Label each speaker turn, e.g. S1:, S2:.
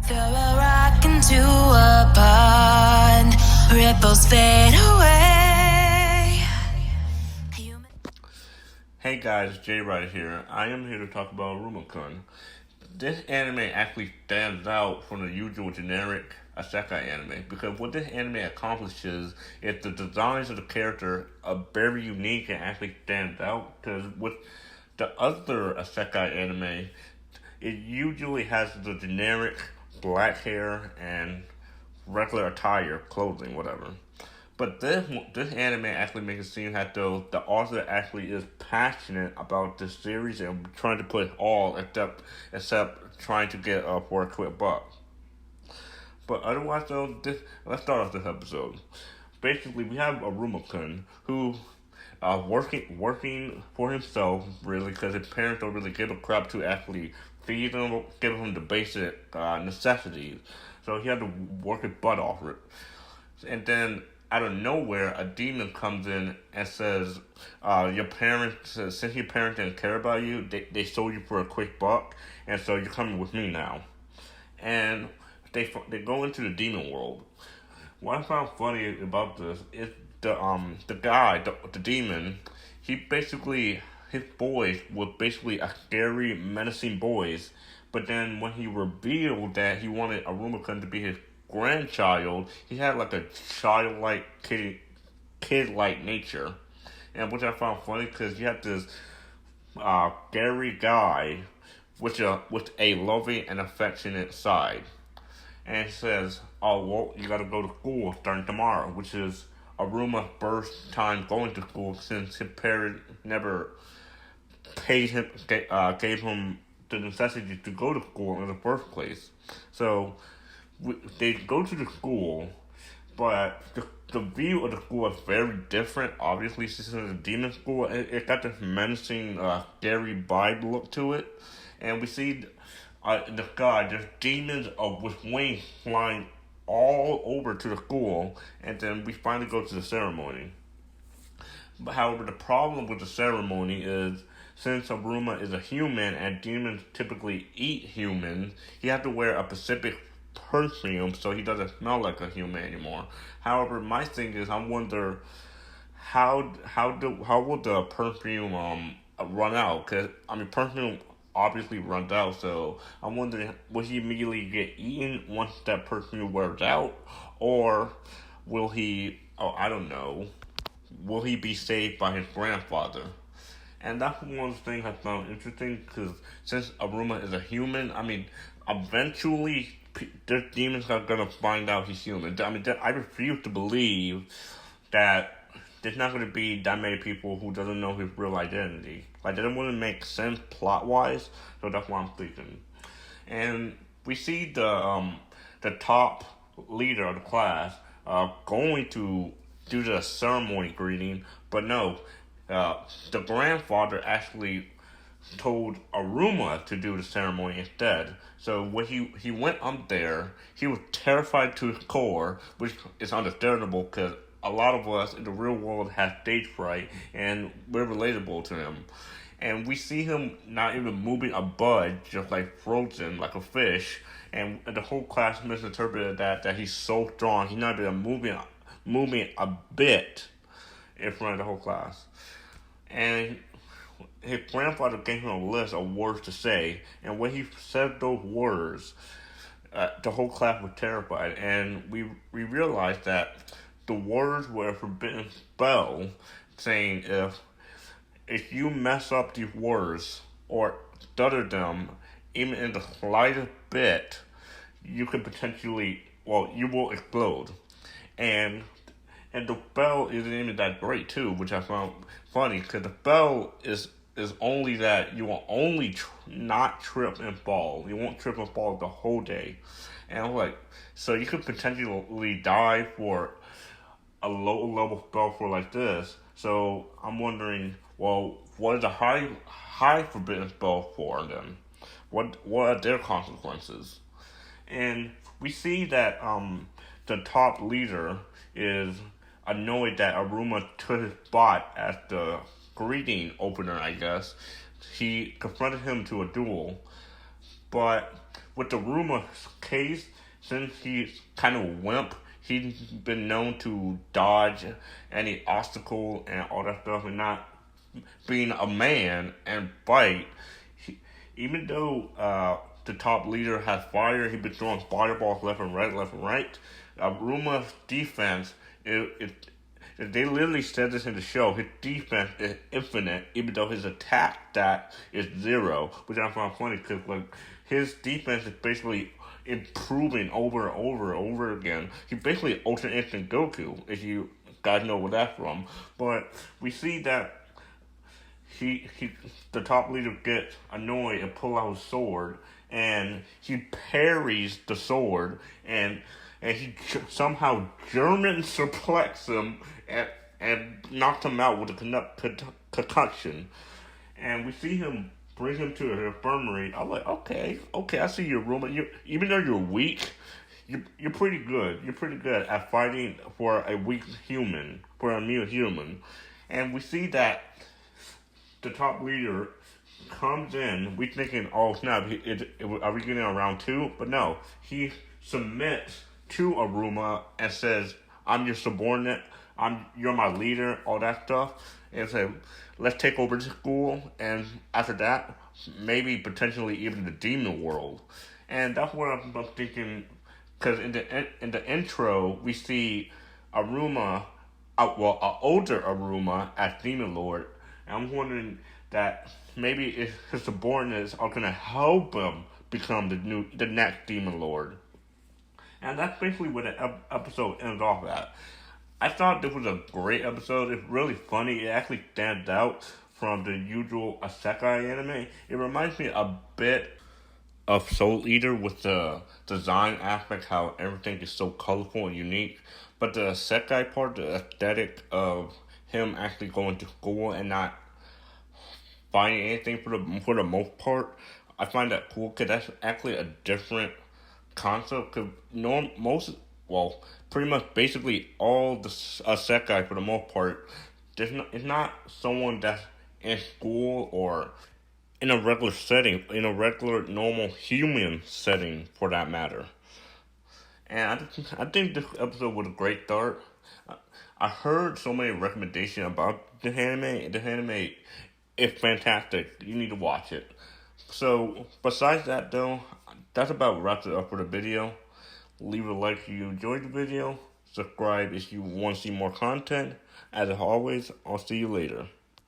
S1: Throw a rock into a pond, ripples fade away.
S2: Hey guys, Jay right here. I am here to talk about Iruma. This anime actually stands out from the usual generic Isekai anime because what this anime accomplishes is the designs of the character are very unique and actually stands out because with the other Isekai anime, it usually has the generic black hair and regular attire, clothing, whatever. But this anime actually makes it seem that though the author actually is passionate about this series and trying to put it all except trying to get for a quick buck. But otherwise though, let's start off this episode. Basically, we have a Rumukun who working for himself really because his parents don't really give a crap to actually feed him, give him the basic necessities. So he had to work his butt off it. And then out of nowhere, a demon comes in and says, your parents, since your parents didn't care about you, they sold you for a quick buck, and so you're coming with me now. And they go into the demon world. What I found funny about this is the guy, the demon, his boys were basically a scary, menacing boys, but then when he revealed that he wanted Iruma-kun to be his grandchild, he had like a childlike, kid-like nature, and which I found funny because you have this scary guy with a loving and affectionate side, and he says, "Oh well, you got to go to school starting tomorrow," which is Aruma's first time going to school since his parents never gave him the necessity to go to school in the first place. So they go to the school, but the view of the school is very different. Obviously, since it's a demon school, it got this menacing, scary vibe look to it. And we see in the sky, there's demons with wings flying all over to the school, and then we finally go to the ceremony. But however, the problem with the ceremony is since Iruma is a human and demons typically eat humans, he has to wear a specific perfume so he doesn't smell like a human anymore. However, my thing is, I wonder how will the perfume run out? Because perfume obviously runs out, so I'm wondering, will he immediately get eaten once that perfume wears out, or will he? Oh, I don't know. Will he be saved by his grandfather? And that's one thing I found interesting because since Iruma is a human, eventually their demons are gonna find out he's human. I refuse to believe that there's not gonna be that many people who doesn't know his real identity. Like, that wouldn't make sense plot wise, so that's what I'm thinking. And we see the top leader of the class going to do the ceremony greeting, but no, the grandfather actually told Iruma to do the ceremony instead. So when he went up there, he was terrified to his core, which is understandable because a lot of us in the real world have stage fright, and we're relatable to him. And we see him not even moving a budge, just like frozen, like a fish. And the whole class misinterpreted that he's so strong, he's not even moving a bit in front of the whole class. And his grandfather gave him a list of words to say, and when he said those words, the whole class was terrified, and we realized that the words were a forbidden spell, saying if you mess up these words or stutter them, even in the slightest bit, you could potentially, you will explode. And the spell isn't even that great too, which I found funny because the spell is only that you will only not trip and fall. You won't trip and fall the whole day. And I'm like, so you could potentially die for a low level spell for like this. So I'm wondering, well, what is a high forbidden spell for then? What are their consequences? And we see that the top leader is annoyed that Iruma took his spot as the greeting opener, I guess. He confronted him to a duel, but with the Iruma case, since he's kind of a wimp, he's been known to dodge any obstacle and all that stuff, and not being a man and fight. Even though the top leader has fire, he's been throwing fireballs left and right, left and right. Ruma's defense, they literally said this in the show, his defense is infinite, even though his attack stat is 0, which I find funny because like his defense is basically improving over and over again. He's basically Ultra Instinct Goku, if you guys know where that's from. But we see that the top leader gets annoyed and pull out his sword, and he parries the sword, and he somehow German suplexes him and knocks him out with a concussion. And we see him bring him to the infirmary. I'm like, okay, I see your room. Even though you're weak, you're pretty good. You're pretty good at fighting for a weak human, for a mere human. And we see that the top leader comes in. We thinking, oh snap, are we getting a round 2? But no, he submits to Iruma and says, I'm your subordinate, you're my leader, all that stuff, and say, let's take over the school, and after that, maybe potentially even the demon world. And that's what I'm thinking, because in the intro, we see Iruma, an older Iruma as Demon Lord, and I'm wondering that maybe his subordinates are going to help him become the next Demon Lord. And that's basically where the episode ends off at. I thought this was a great episode. It's really funny. It actually stands out from the usual Isekai anime. It reminds me a bit of Soul Eater with the design aspect, how everything is so colorful and unique. But the Isekai part, the aesthetic of him actually going to school and not finding anything for the most part, I find that cool because that's actually a different concept. Because pretty much basically all the Isekai for the most part, it's not someone that's in school or in a regular setting, in a regular normal human setting for that matter. And I think this episode was a great start. I heard so many recommendations about the anime. The anime is fantastic. You need to watch it. So, besides that though, that's about wraps it up for the video. Leave a like if you enjoyed the video. Subscribe if you want to see more content. As always, I'll see you later.